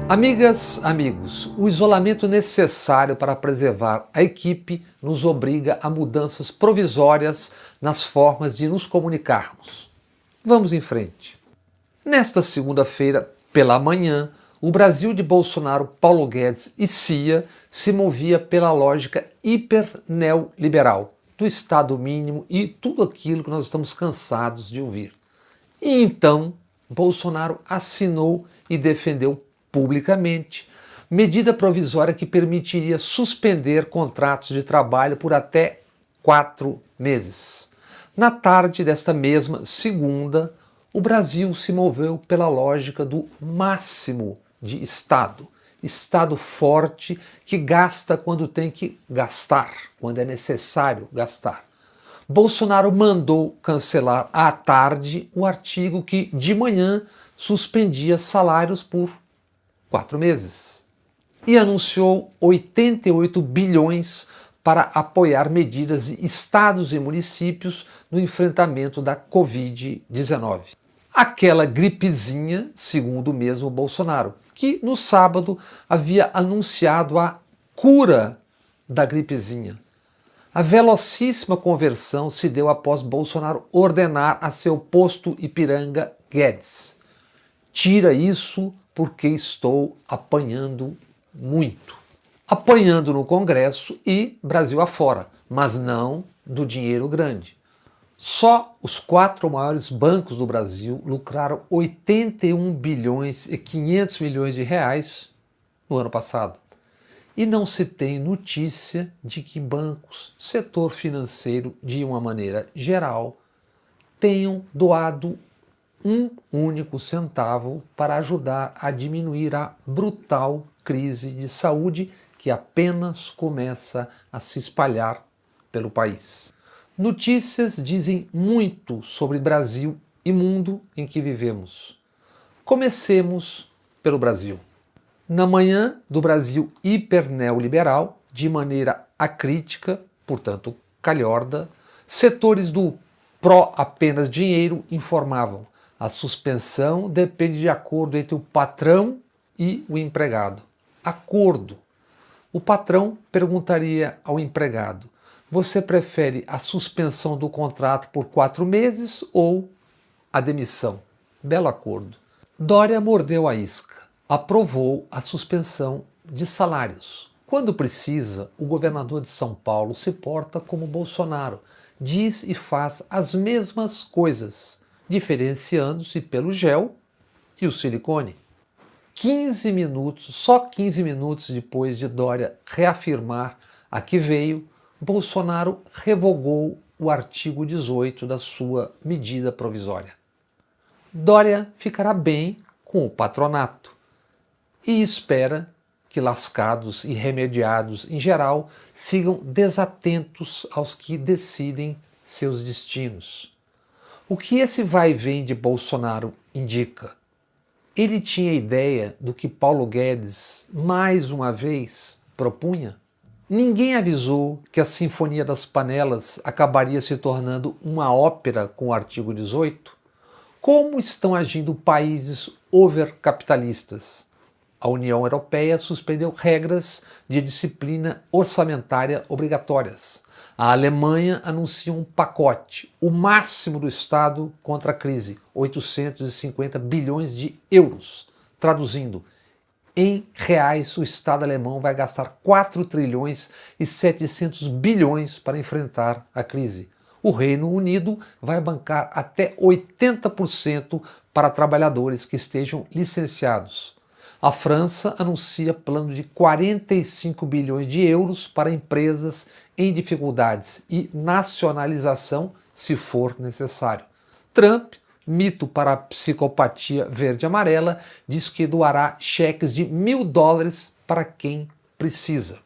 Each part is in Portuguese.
Amigas, amigos, o isolamento necessário para preservar a equipe nos obriga a mudanças provisórias nas formas de nos comunicarmos. Vamos em frente. Nesta segunda-feira, pela manhã, o Brasil de Bolsonaro, Paulo Guedes e Cia se movia pela lógica hiper-neoliberal do Estado mínimo e tudo aquilo que nós estamos cansados de ouvir. E então, Bolsonaro assinou e defendeu publicamente medida provisória que permitiria suspender contratos de trabalho por até 4 meses. Na tarde desta mesma segunda, o Brasil se moveu pela lógica do máximo de Estado. Estado forte que gasta quando tem que gastar, quando é necessário gastar. Bolsonaro mandou cancelar à tarde o artigo que, de manhã, suspendia salários por 4 meses. E anunciou 88 bilhões para apoiar medidas de estados e municípios no enfrentamento da Covid-19. Aquela gripezinha, segundo o mesmo Bolsonaro, que no sábado havia anunciado a cura da gripezinha. A velocíssima conversão se deu após Bolsonaro ordenar a seu posto Ipiranga Guedes: tira isso porque estou apanhando muito. Apanhando no Congresso e Brasil afora, mas não do dinheiro grande. Só os 4 maiores bancos do Brasil lucraram 81 bilhões e 500 milhões de reais no ano passado. E não se tem notícia de que bancos, setor financeiro, de uma maneira geral, tenham doado um único centavo para ajudar a diminuir a brutal crise de saúde que apenas começa a se espalhar pelo país. Notícias dizem muito sobre Brasil e mundo em que vivemos. Comecemos pelo Brasil. Na manhã do Brasil hiperneoliberal, de maneira acrítica, portanto calhorda, setores do pró apenas dinheiro informavam: a suspensão depende de acordo entre o patrão e o empregado. Acordo. O patrão perguntaria ao empregado: você prefere a suspensão do contrato por 4 meses ou a demissão? Belo acordo. Dória mordeu a isca. Aprovou a suspensão de salários. Quando precisa, o governador de São Paulo se porta como Bolsonaro. Diz e faz as mesmas coisas, diferenciando-se pelo gel e o silicone. 15 minutos, só 15 minutos depois de Dória reafirmar a que veio, Bolsonaro revogou o artigo 18 da sua medida provisória. Dória ficará bem com o patronato e espera que lascados e remediados em geral sigam desatentos aos que decidem seus destinos. O que esse vai e vem de Bolsonaro indica? Ele tinha ideia do que Paulo Guedes, mais uma vez, propunha? Ninguém avisou que a Sinfonia das Panelas acabaria se tornando uma ópera com o artigo 18? Como estão agindo países overcapitalistas? A União Europeia suspendeu regras de disciplina orçamentária obrigatórias. A Alemanha anuncia um pacote, o máximo do Estado contra a crise, 850 bilhões de euros. Traduzindo, em reais, o Estado alemão vai gastar 4 trilhões e 700 bilhões para enfrentar a crise. O Reino Unido vai bancar até 80% para trabalhadores que estejam licenciados. A França anuncia plano de 45 bilhões de euros para empresas em dificuldades e nacionalização, se for necessário. Trump, mito para a psicopatia verde-amarela, diz que doará cheques de $1.000 para quem precisa.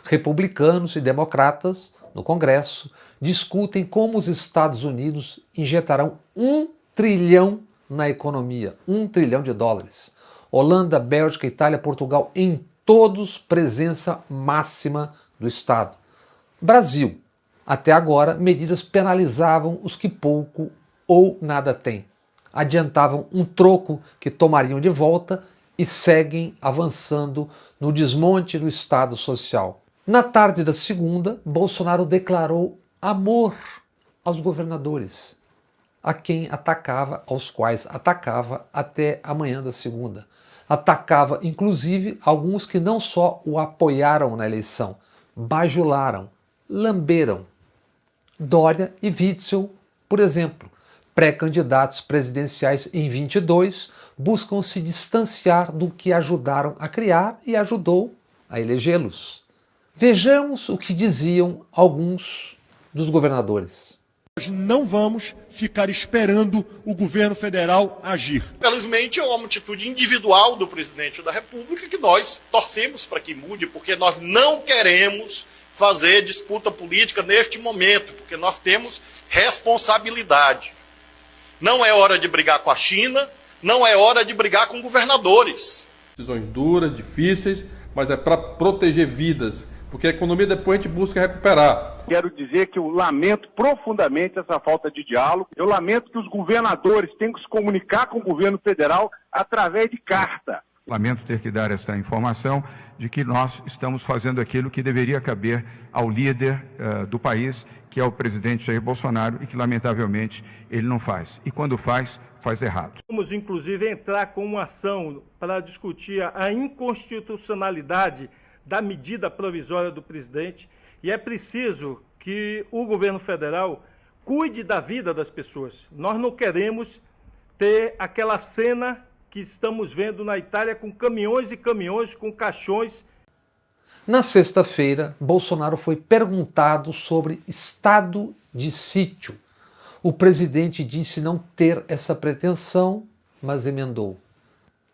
Republicanos e democratas, no Congresso, discutem como os Estados Unidos injetarão 1 trilhão na economia, 1 trilhão de dólares. Holanda, Bélgica, Itália, Portugal, em todos presença máxima do Estado. Brasil. Até agora, medidas penalizavam os que pouco ou nada têm. Adiantavam um troco que tomariam de volta e seguem avançando no desmonte do Estado Social. Na tarde da segunda, Bolsonaro declarou amor aos governadores, a quem atacava, aos quais atacava até a manhã da segunda. Atacava, inclusive, alguns que não só o apoiaram na eleição, bajularam, lamberam. Dória e Witzel, por exemplo, pré-candidatos presidenciais em 22, buscam se distanciar do que ajudaram a criar e ajudou a elegê-los. Vejamos o que diziam alguns dos governadores. Nós não vamos ficar esperando o governo federal agir. Felizmente é uma atitude individual do presidente da República que nós torcemos para que mude, porque nós não queremos fazer disputa política neste momento, porque nós temos responsabilidade. Não é hora de brigar com a China, não é hora de brigar com governadores. Decisões duras, difíceis, mas é para proteger vidas, porque a economia depois a gente busca recuperar. Quero dizer que eu lamento profundamente essa falta de diálogo. Eu lamento que os governadores tenham que se comunicar com o governo federal através de carta. Lamento ter que dar esta informação de que nós estamos fazendo aquilo que deveria caber ao líder do país, que é o presidente Jair Bolsonaro, e que lamentavelmente ele não faz. E quando faz, faz errado. Vamos inclusive entrar com uma ação para discutir a inconstitucionalidade da medida provisória do presidente, e é preciso que o governo federal cuide da vida das pessoas. Nós não queremos ter aquela cena que estamos vendo na Itália com caminhões e caminhões, com caixões. Na sexta-feira, Bolsonaro foi perguntado sobre estado de sítio. O presidente disse não ter essa pretensão, mas emendou: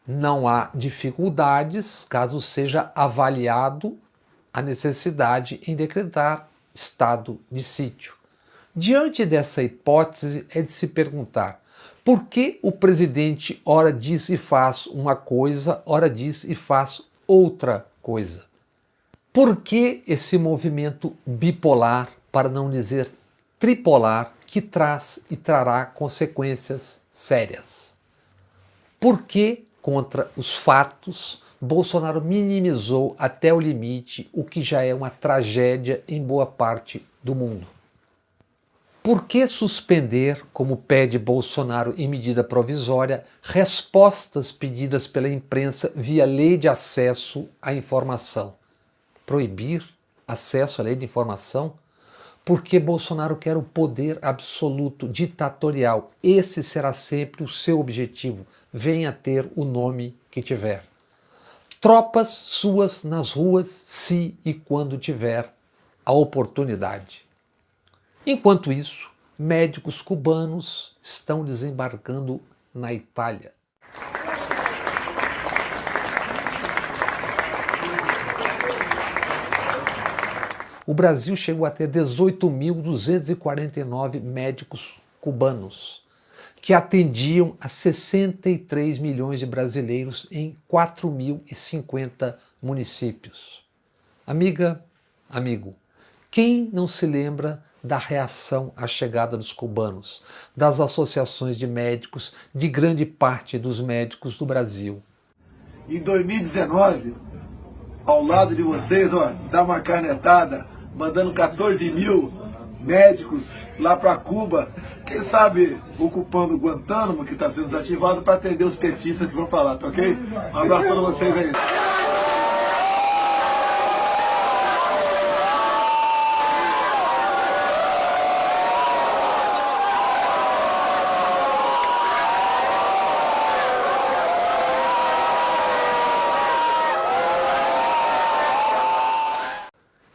não há dificuldades caso seja avaliado a necessidade em decretar estado de sítio. Diante dessa hipótese, é de se perguntar: por que o presidente ora diz e faz uma coisa, ora diz e faz outra coisa? Por que esse movimento bipolar, para não dizer tripolar, que traz e trará consequências sérias? Por que, contra os fatos, Bolsonaro minimizou até o limite o que já é uma tragédia em boa parte do mundo? Por que suspender, como pede Bolsonaro em medida provisória, respostas pedidas pela imprensa via lei de acesso à informação? Proibir acesso à lei de informação? Porque Bolsonaro quer o poder absoluto, ditatorial. Esse será sempre o seu objetivo, venha ter o nome que tiver. Tropas suas nas ruas, se e quando tiver a oportunidade. Enquanto isso, médicos cubanos estão desembarcando na Itália. O Brasil chegou a ter 18.249 médicos cubanos, que atendiam a 63 milhões de brasileiros em 4.050 municípios. Amiga, amigo, quem não se lembra da reação à chegada dos cubanos, das associações de médicos, de grande parte dos médicos do Brasil? Em 2019, ao lado de vocês, ó, dá uma canetada, mandando 14 mil médicos lá para Cuba, quem sabe ocupando o Guantánamo, que está sendo desativado, para atender os petistas que vão para lá, tá ok? Um abraço para vocês aí.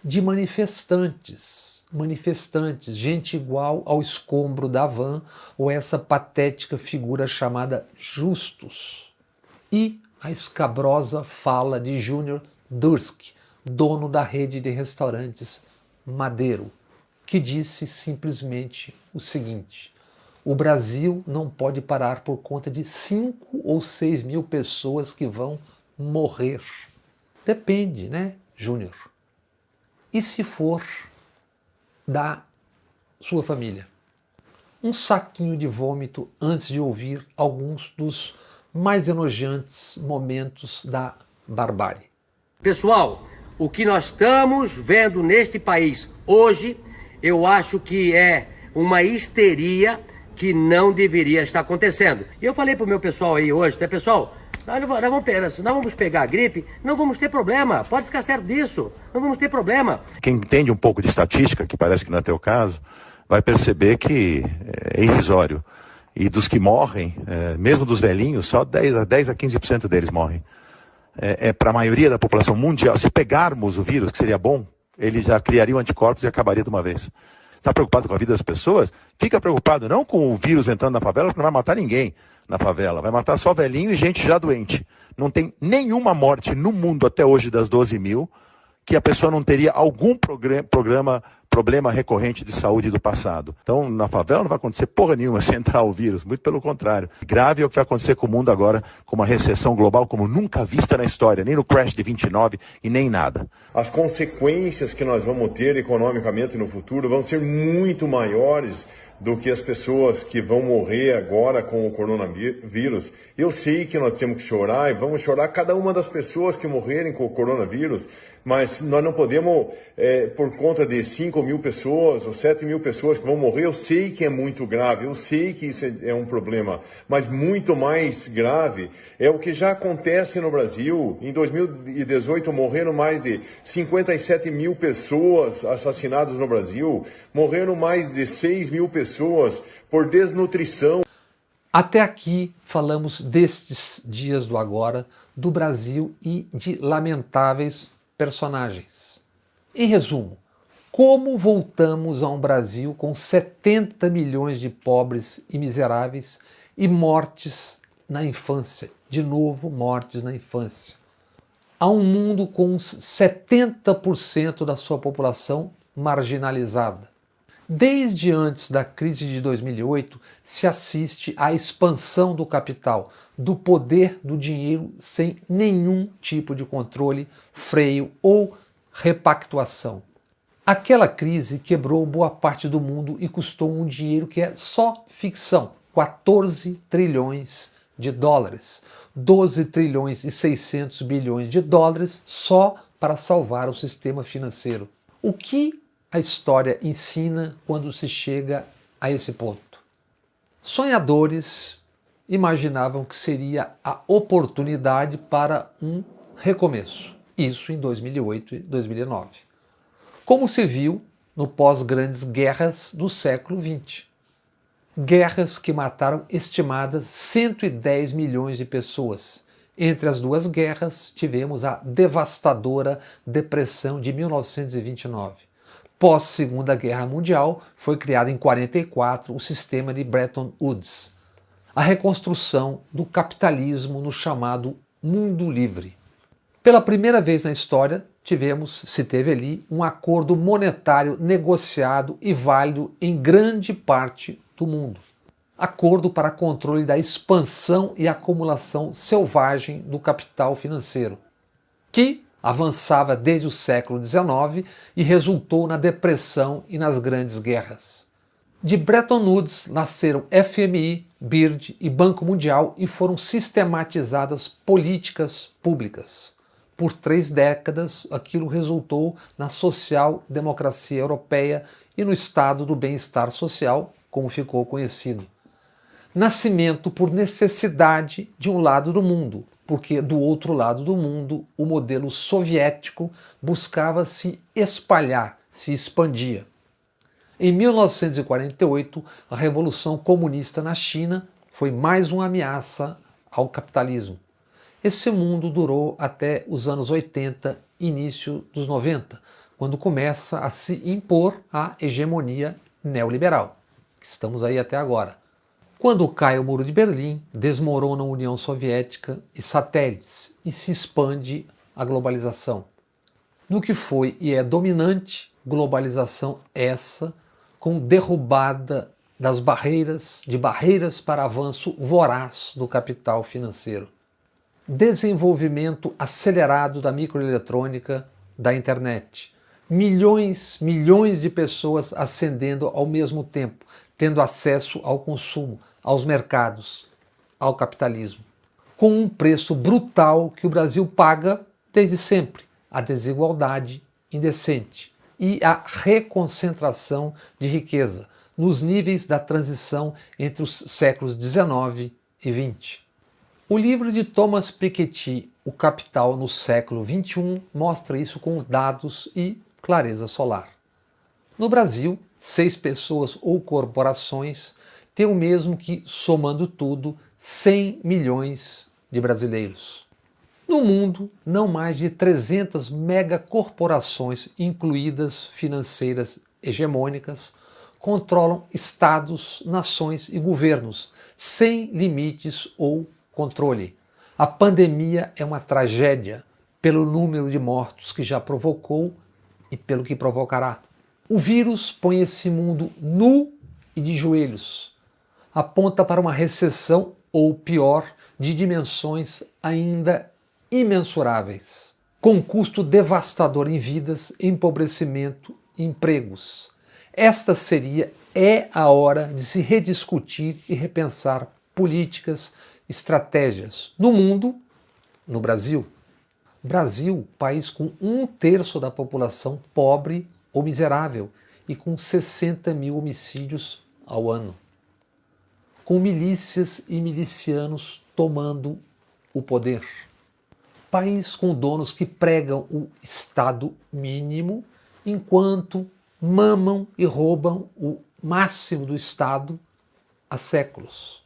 De manifestantes, gente igual ao escombro da van ou essa patética figura chamada Justus. E a escabrosa fala de Júnior Dursk, dono da rede de restaurantes Madeiro, que disse simplesmente o seguinte: o Brasil não pode parar por conta de 5 ou 6 mil pessoas que vão morrer. Depende, né, Júnior? E se for da sua família? Um saquinho de vômito antes de ouvir alguns dos mais enojantes momentos da barbárie. Pessoal, o que nós estamos vendo neste país hoje, eu acho que é uma histeria que não deveria estar acontecendo. E eu falei pro meu pessoal aí hoje, né, pessoal, nós vamos pegar a gripe, não vamos ter problema, pode ficar certo disso, não vamos ter problema. Quem entende um pouco de estatística, que parece que não é teu caso, vai perceber que é irrisório. E dos que morrem, mesmo dos velhinhos, só 10 a 15% deles morrem. Para a maioria da população mundial, se pegarmos o vírus, que seria bom, ele já criaria anticorpos e acabaria de uma vez. Está preocupado com a vida das pessoas? Fica preocupado não com o vírus entrando na favela, porque não vai matar ninguém na favela. Vai matar só velhinho e gente já doente. Não tem nenhuma morte no mundo até hoje das 12 mil que a pessoa não teria algum problema recorrente de saúde do passado. Então, na favela não vai acontecer porra nenhuma se entrar o vírus, muito pelo contrário. Grave é o que vai acontecer com o mundo agora, com uma recessão global como nunca vista na história, nem no crash de 29 e nem nada. As consequências que nós vamos ter economicamente no futuro vão ser muito maiores do que as pessoas que vão morrer agora com o coronavírus. Eu sei que nós temos que chorar e vamos chorar cada uma das pessoas que morrerem com o coronavírus, mas nós não podemos, por conta de 5 mil pessoas ou 7 mil pessoas que vão morrer, eu sei que é muito grave, eu sei que isso é um problema, mas muito mais grave é o que já acontece no Brasil. Em 2018 morreram mais de 57 mil pessoas assassinadas no Brasil, morreram mais de 6 mil pessoas por desnutrição. Até aqui falamos destes dias do agora, do Brasil e de lamentáveis personagens. Em resumo, como voltamos a um Brasil com 70 milhões de pobres e miseráveis e mortes na infância? De novo, mortes na infância. A um mundo com 70% da sua população marginalizada. Desde antes da crise de 2008, se assiste à expansão do capital, do poder do dinheiro sem nenhum tipo de controle, freio ou repactuação. Aquela crise quebrou boa parte do mundo e custou um dinheiro que é só ficção, 14 trilhões de dólares, 12 trilhões e 600 bilhões de dólares só para salvar o sistema financeiro. O que a história ensina quando se chega a esse ponto? Sonhadores imaginavam que seria a oportunidade para um recomeço. Isso em 2008 e 2009. Como se viu no pós-grandes guerras do século XX. Guerras que mataram estimadas 110 milhões de pessoas. Entre as duas guerras, tivemos a devastadora Depressão de 1929. Pós-Segunda Guerra Mundial, foi criado em 1944 o sistema de Bretton Woods, a reconstrução do capitalismo no chamado mundo livre. Pela primeira vez na história, se teve ali um acordo monetário negociado e válido em grande parte do mundo. Acordo para controle da expansão e acumulação selvagem do capital financeiro, que avançava desde o século XIX e resultou na Depressão e nas grandes guerras. De Bretton Woods nasceram FMI, BIRD e Banco Mundial e foram sistematizadas políticas públicas. Por 3 décadas, aquilo resultou na social-democracia europeia e no estado do bem-estar social, como ficou conhecido. Nascimento por necessidade de um lado do mundo, porque do outro lado do mundo o modelo soviético buscava se espalhar, se expandia. Em 1948, a Revolução Comunista na China foi mais uma ameaça ao capitalismo. Esse mundo durou até os anos 80, início dos 90, quando começa a se impor a hegemonia neoliberal, que estamos aí até agora. Quando cai o Muro de Berlim, desmorona a União Soviética e satélites e se expande a globalização. No que foi e é dominante, globalização essa com derrubada das barreiras para avanço voraz do capital financeiro. Desenvolvimento acelerado da microeletrônica, da internet. Milhões de pessoas ascendendo ao mesmo tempo, tendo acesso ao consumo, aos mercados, ao capitalismo. com um preço brutal que o Brasil paga desde sempre: a desigualdade indecente e a reconcentração de riqueza nos níveis da transição entre os séculos XIX e XX. O livro de Thomas Piketty, O Capital no Século XXI, mostra isso com dados e clareza solar. No Brasil, 6 pessoas ou corporações têm o mesmo que, somando tudo, 100 milhões de brasileiros. No mundo, não mais de 300 megacorporações, incluídas financeiras hegemônicas, controlam estados, nações e governos, sem limites ou controle. A pandemia é uma tragédia pelo número de mortos que já provocou e pelo que provocará. O vírus põe esse mundo nu e de joelhos. Aponta para uma recessão, ou pior, de dimensões ainda imensuráveis, com custo devastador em vidas, empobrecimento e empregos. Esta é a hora de se rediscutir e repensar políticas, estratégias no mundo, no Brasil. Brasil, país com 1/3 da população pobre ou miserável e com 60 mil homicídios ao ano, com milícias e milicianos tomando o poder. País com donos que pregam o Estado mínimo enquanto mamam e roubam o máximo do Estado há séculos.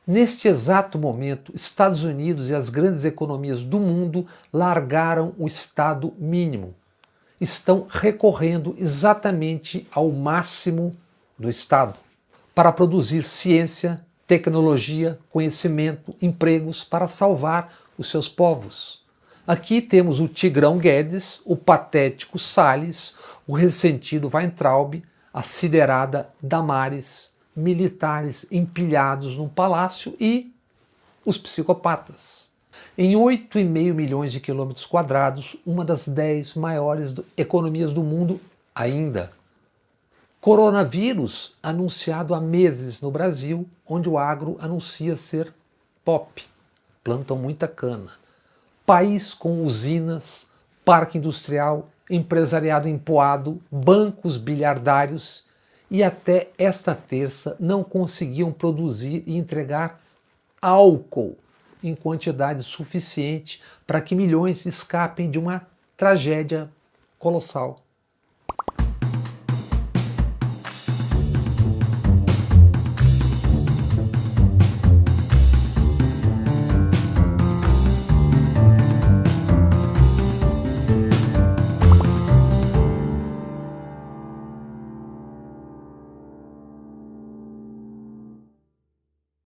Neste exato momento, Estados Unidos e as grandes economias do mundo largaram o Estado mínimo. Estão recorrendo exatamente ao máximo do Estado para produzir ciência, tecnologia, conhecimento, empregos para salvar os seus povos. Aqui temos o Tigrão Guedes, o patético Salles, o ressentido Weintraub, a siderada Damares, militares empilhados num palácio e os psicopatas. Em 8,5 milhões de quilômetros quadrados, uma das 10 maiores economias do mundo ainda. Coronavírus anunciado há meses no Brasil, onde o agro anuncia ser pop. Plantam muita cana. País com usinas, parque industrial, empresariado empoado, bancos bilhardários e até esta terça não conseguiam produzir e entregar álcool em quantidade suficiente para que milhões escapem de uma tragédia colossal.